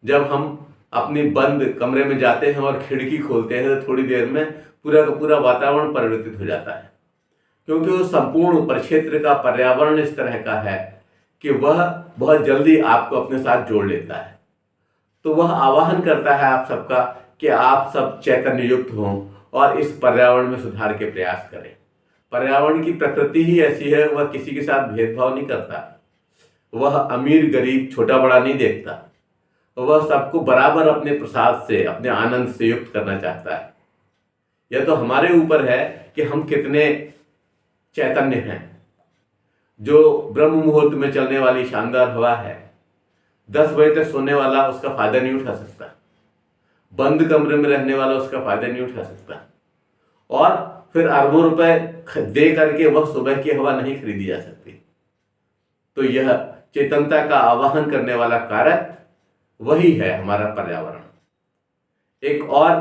जब हम अपनी बंद कमरे में जाते हैं और खिड़की खोलते हैं तो थोड़ी देर में पूरा का पूरा वातावरण परिवर्तित हो जाता है, क्योंकि उस संपूर्ण परिक्षेत्र का पर्यावरण इस तरह का है कि वह बहुत जल्दी आपको अपने साथ जोड़ लेता है। तो वह आवाहन करता है आप सबका कि आप सब चैतन्य युक्त हों और इस पर्यावरण में सुधार के प्रयास करें। पर्यावरण की प्रकृति ही ऐसी है, वह किसी के साथ भेदभाव नहीं करता, वह अमीर गरीब छोटा बड़ा नहीं देखता, वह सबको बराबर अपने प्रसाद से, अपने आनंद से युक्त करना चाहता है। यह तो हमारे ऊपर है कि हम कितने चैतन्य हैं। जो ब्रह्म मुहूर्त में चलने वाली शानदार हवा है, 10 बजे तक सोने वाला उसका फायदा नहीं उठा सकता, बंद कमरे में रहने वाला उसका फायदा नहीं उठा सकता, और फिर अरबों रुपए दे करके वह सुबह की हवा नहीं खरीदी जा सकती। तो यह चेतनता का आवाहन करने वाला कारक वही है हमारा पर्यावरण। एक और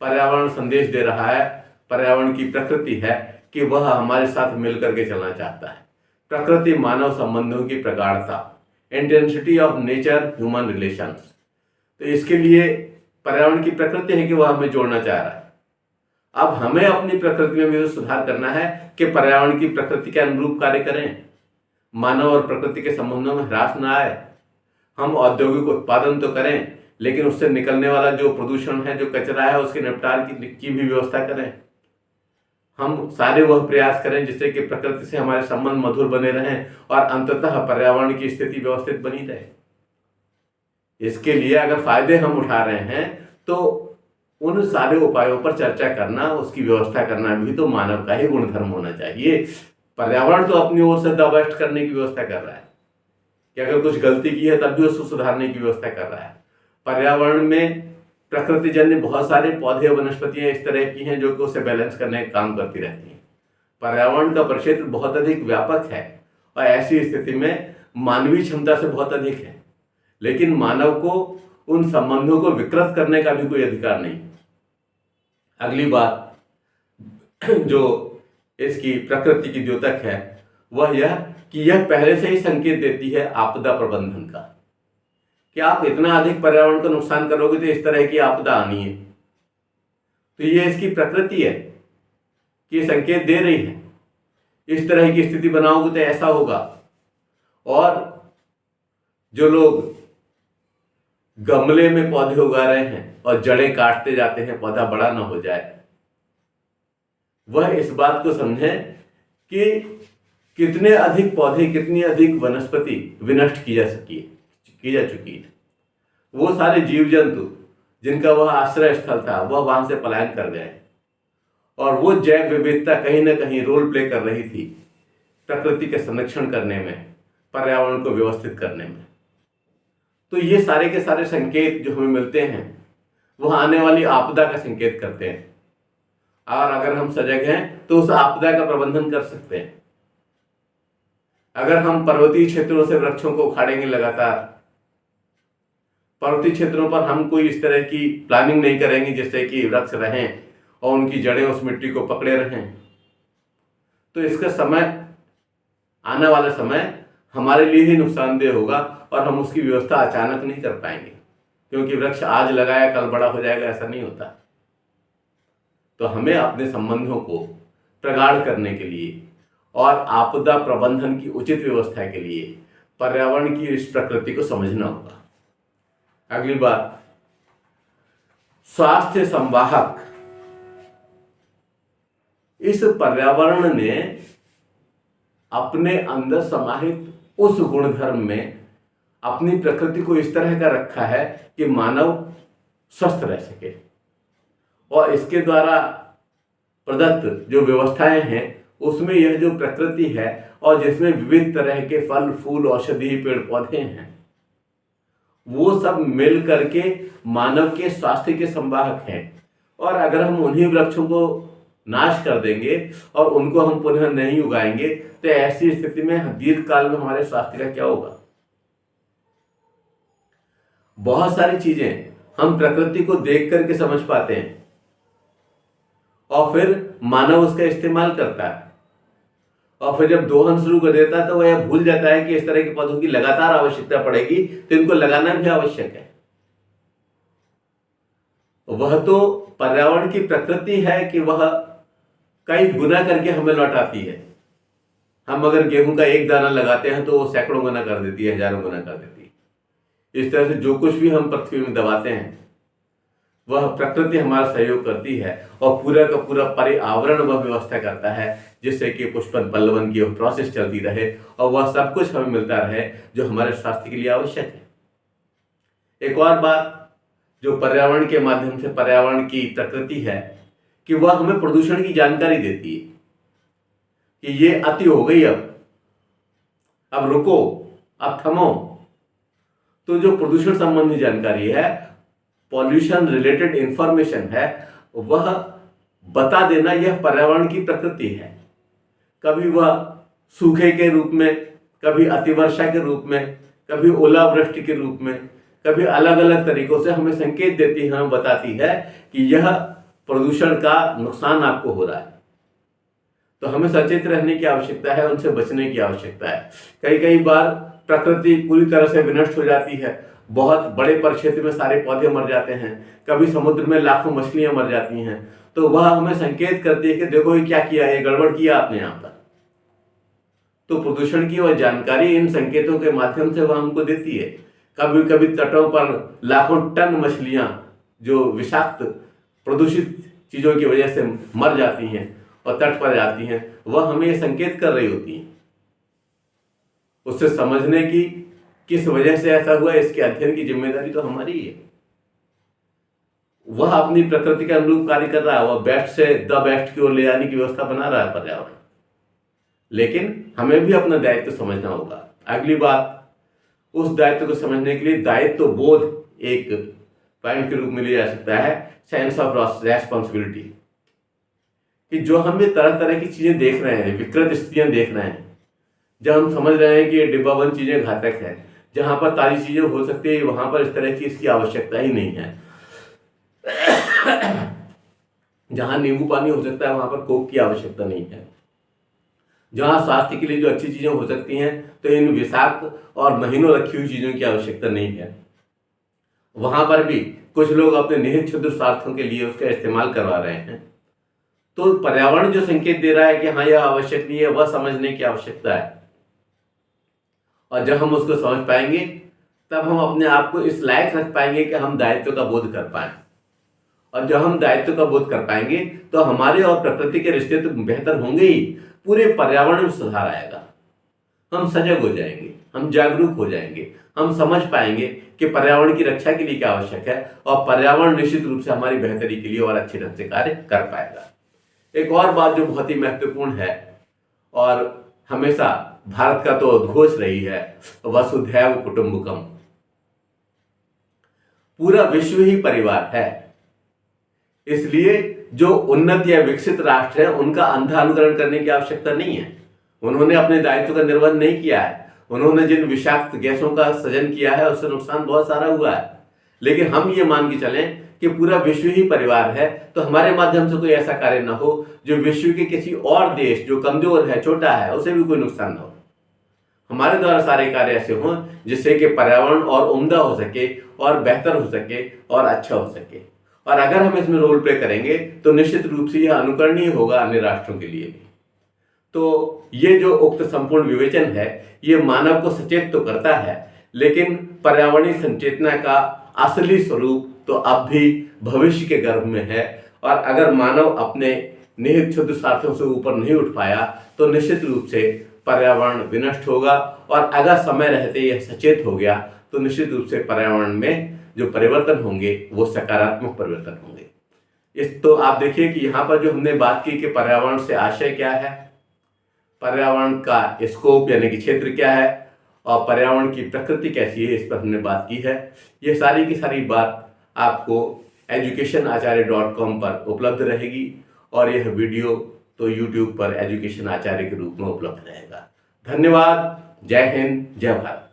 पर्यावरण संदेश दे रहा है, पर्यावरण की प्रकृति है कि वह हमारे साथ मिलकर के चलना चाहता है। प्रकृति मानव संबंधों की प्रगाढ़ता, intensity of nature human relations. तो इसके लिए पर्यावरण की प्रकृति है कि वह हमें जोड़ना चाह रहा है। अब हमें अपनी प्रकृति में भी तो सुधार करना है कि पर्यावरण की प्रकृति के अनुरूप कार्य करें, मानव और प्रकृति के संबंधों में ह्रास न आए। हम औद्योगिक उत्पादन तो करें, लेकिन उससे निकलने वाला जो प्रदूषण है, जो कचरा है, उसके निपटान की भी व्यवस्था करें। हम सारे वह प्रयास करें जिससे कि प्रकृति से हमारे संबंध मधुर बने रहें और अंततः पर्यावरण की स्थिति व्यवस्थित बनी रहे। इसके लिए अगर फायदे हम उठा रहे हैं तो उन सारे उपायों पर चर्चा करना, उसकी व्यवस्था करना भी तो मानव का ही गुणधर्म होना चाहिए। पर्यावरण तो अपनी ओर से द बेस्ट करने की व्यवस्था कर रहा है कि अगर कुछ गलती की है तब भी उसको सुधारने की व्यवस्था कर रहा है। पर्यावरण में प्रकृतिजन्य बहुत सारे पौधे वनस्पतियां इस तरह की हैं जो कि उसे बैलेंस करने का काम करती रहती हैं। पर्यावरण का परिक्षेत्र बहुत अधिक व्यापक है और ऐसी स्थिति में मानवीय क्षमता से बहुत अधिक है, लेकिन मानव को उन संबंधों को विकृत करने का भी कोई अधिकार नहीं। अगली बात जो इसकी प्रकृति की द्योतक है वह यह कि यह पहले से ही संकेत देती है आपदा प्रबंधन का, कि आप इतना अधिक पर्यावरण का नुकसान करोगे तो इस तरह की आपदा आनी है। तो ये इसकी प्रकृति है कि संकेत दे रही है, इस तरह की स्थिति बनाओगे तो ऐसा होगा। और जो लोग गमले में पौधे उगा रहे हैं और जड़ें काटते जाते हैं पौधा बड़ा ना हो जाए, वह इस बात को समझें कि कितने अधिक पौधे, कितनी अधिक वनस्पति विनष्ट की जा चुकी है। वो सारे जीव जंतु जिनका वह आश्रय स्थल था वह वहां से पलायन कर गए, और वो जैव विविधता कहीं ना कहीं रोल प्ले कर रही थी प्रकृति के संरक्षण करने में, पर्यावरण को व्यवस्थित करने में। तो ये सारे के सारे संकेत जो हमें मिलते हैं वह आने वाली आपदा का संकेत करते हैं, और अगर हम सजग हैं तो उस आपदा का प्रबंधन कर सकते हैं। अगर हम पर्वतीय क्षेत्रों से वृक्षों को उखाड़ेंगे लगातार, पर्वतीय क्षेत्रों पर हम कोई इस तरह की प्लानिंग नहीं करेंगे जिससे कि वृक्ष रहें और उनकी जड़ें उस मिट्टी को पकड़े रहें, तो इसका समय, आने वाला समय हमारे लिए ही नुकसानदेह होगा और हम उसकी व्यवस्था अचानक नहीं कर पाएंगे, क्योंकि वृक्ष आज लगाया कल बड़ा हो जाएगा, ऐसा नहीं होता। तो हमें अपने संबंधों को प्रगाढ़ करने के लिए और आपदा प्रबंधन की उचित व्यवस्था के लिए पर्यावरण की इस प्रकृति को समझना होगा। अगली बात, स्वास्थ्य संवाहक। इस पर्यावरण ने अपने अंदर समाहित उस गुणधर्म में अपनी प्रकृति को इस तरह का रखा है कि मानव स्वस्थ रह सके, और इसके द्वारा प्रदत्त जो व्यवस्थाएं हैं उसमें यह जो प्रकृति है और जिसमें विविध तरह के फल फूल औषधि पेड़ पौधे हैं वो सब मिल करके मानव के स्वास्थ्य के संवाहक हैं। और अगर हम उन्हीं वृक्षों को नाश कर देंगे और उनको हम पुनः नहीं उगाएंगे तो ऐसी स्थिति में दीर्घ काल में हमारे स्वास्थ्य का क्या होगा। बहुत सारी चीजें हम प्रकृति को देख करके समझ पाते हैं और फिर मानव उसका इस्तेमाल करता है और फिर जब दोहन शुरू कर देता है तो वह भूल जाता है कि इस तरह के पौधों की लगातार आवश्यकता पड़ेगी तो इनको लगाना भी आवश्यक है। वह तो पर्यावरण की प्रकृति है कि वह कई गुना करके हमें लौटाती है। हम अगर गेहूं का एक दाना लगाते हैं तो वो सैकड़ों गुना कर देती है, हजारों गुना कर देती है। इस तरह से जो कुछ भी हम पृथ्वी में दबाते हैं वह प्रकृति हमारा सहयोग करती है और पूरा का पूरा पर्यावरण वह व्यवस्था करता है जिससे कि पुष्पन पल्लवन की प्रोसेस चलती रहे और वह सब कुछ हमें मिलता रहे जो हमारे स्वास्थ्य के लिए आवश्यक है। एक और बात जो पर्यावरण के माध्यम से पर्यावरण की प्रकृति है कि वह हमें प्रदूषण की जानकारी देती है कि ये अति हो गई, अब रुको, अब थमो। तो जो प्रदूषण संबंधी जानकारी है, पॉल्यूशन रिलेटेड इंफॉर्मेशन है, वह बता देना यह पर्यावरण की प्रकृति है। कभी वह सूखे के रूप में, कभी अतिवर्षा के रूप में, कभी ओलावृष्टि के रूप में, कभी अलग अलग तरीकों से हमें संकेत देती है, हमें बताती है कि यह प्रदूषण का नुकसान आपको हो रहा है। तो हमें सचेत रहने की आवश्यकता है, उनसे बचने की आवश्यकता है। कई बार प्रकृति पूरी तरह से विनष्ट हो जाती है, बहुत बड़े परिक्षेत्र में सारे पौधे मर जाते हैं, कभी समुद्र में लाखों मछलियां मर जाती हैं। तो वह हमें संकेत करती है कि देखो ये क्या किया, ये गड़बड़ किया आपने यहाँ पर। तो प्रदूषण की वह जानकारी इन संकेतों के माध्यम से वह हमको देती है। कभी कभी तटों पर लाखों टन मछलियां जो विषाक्त प्रदूषित चीजों की वजह से मर जाती हैं और तट पर जाती हैं, वह हमें ये संकेत कर रही होती हैं। उससे समझने की किस वजह से ऐसा हुआ, इसके अध्ययन की जिम्मेदारी तो हमारी ही है। वह अपनी प्रकृति के अनुरूप कार्य कर रहा है, वह बेस्ट से द बेस्ट की ओर ले जाने की व्यवस्था बना रहा है पर्यावरण। लेकिन हमें भी अपना दायित्व समझना होगा। अगली बात, उस दायित्व को समझने के लिए दायित्व बोध एक पॉइंट के रूप में लिया जा सकता है, सेंस ऑफ रेस्पॉन्सिबिलिटी। कि जो हम ये तरह तरह की चीजें देख रहे हैं, विकृत स्थितियां देख रहे हैं, जब हम समझ रहे हैं कि ये डिब्बाबंद चीजें घातक है, जहां पर ताजी चीजें हो सकती है वहां पर इस तरह की इसकी आवश्यकता ही नहीं है। जहां नींबू पानी हो सकता है वहां पर कोक की आवश्यकता नहीं है। जहां स्वास्थ्य के लिए जो अच्छी चीजें हो सकती हैं तो इन विषाक्त और महीनों रखी हुई चीजों की आवश्यकता नहीं है। वहां पर भी कुछ लोग अपने निहित क्षुद्र स्वार्थों के लिए उसका इस्तेमाल करवा रहे हैं। तो पर्यावरण जो संकेत दे रहा है कि हाँ यह आवश्यक नहीं है, वह समझने की आवश्यकता है। और जब हम उसको समझ पाएंगे तब हम अपने आप को इस लायक रख पाएंगे कि हम दायित्व का बोध कर पाए। और जब हम दायित्व का बोध कर पाएंगे तो हमारे और प्रकृति के रिश्ते तो बेहतर होंगे ही, पूरे पर्यावरण में सुधार आएगा। हम सजग हो जाएंगे, हम जागरूक हो जाएंगे, हम समझ पाएंगे कि पर्यावरण की रक्षा के लिए क्या आवश्यक है और पर्यावरण निश्चित रूप से हमारी बेहतरी के लिए और अच्छे ढंग से कार्य कर पाएगा। एक और बात जो बहुत ही महत्वपूर्ण है और हमेशा भारत का तो उद्घोष रही है, वसुधैव कुटुंबकम। पूरा विश्व ही परिवार है, इसलिए जो उन्नत या विकसित राष्ट्र है उनका अंधा अनुकरण करने की आवश्यकता नहीं है। उन्होंने अपने दायित्व का निर्वहन नहीं किया है, उन्होंने जिन विषाक्त गैसों का सृजन किया है उससे नुकसान बहुत सारा हुआ है। लेकिन हम ये मान के चलें कि पूरा विश्व ही परिवार है, तो हमारे माध्यम से कोई ऐसा कार्य ना हो जो विश्व के किसी और देश जो कमजोर है, छोटा है, उसे भी कोई नुकसान ना हो। हमारे द्वारा सारे कार्य ऐसे हों जिससे कि पर्यावरण और उम्दा हो सके और बेहतर हो सके और अच्छा हो सके। और अगर हम इसमें रोल प्ले करेंगे तो निश्चित रूप से यह अनुकरणीय होगा अन्य राष्ट्रों के लिए भी। तो ये जो उक्त संपूर्ण विवेचन है ये मानव को सचेत तो करता है, लेकिन पर्यावरणीय संचेतना का असली स्वरूप तो अब भी भविष्य के गर्भ में है। और अगर मानव अपने निहित क्षुद्र स्वार्थों से ऊपर नहीं उठ पाया तो निश्चित रूप से पर्यावरण विनष्ट होगा। और अगर समय रहते यह सचेत हो गया तो निश्चित रूप से पर्यावरण में जो परिवर्तन होंगे वो सकारात्मक परिवर्तन होंगे। इस तो आप देखिए कि यहाँ पर जो हमने बात की कि पर्यावरण से आशय क्या है, पर्यावरण का स्कोप यानी कि क्षेत्र क्या है, और पर्यावरण की प्रकृति कैसी है, इस पर हमने बात की है। ये सारी की सारी बात आपको educationacharya.com पर उपलब्ध रहेगी, और यह वीडियो तो YouTube पर एजुकेशन आचार्य के रूप में उपलब्ध रहेगा। धन्यवाद। जय हिंद, जय भारत।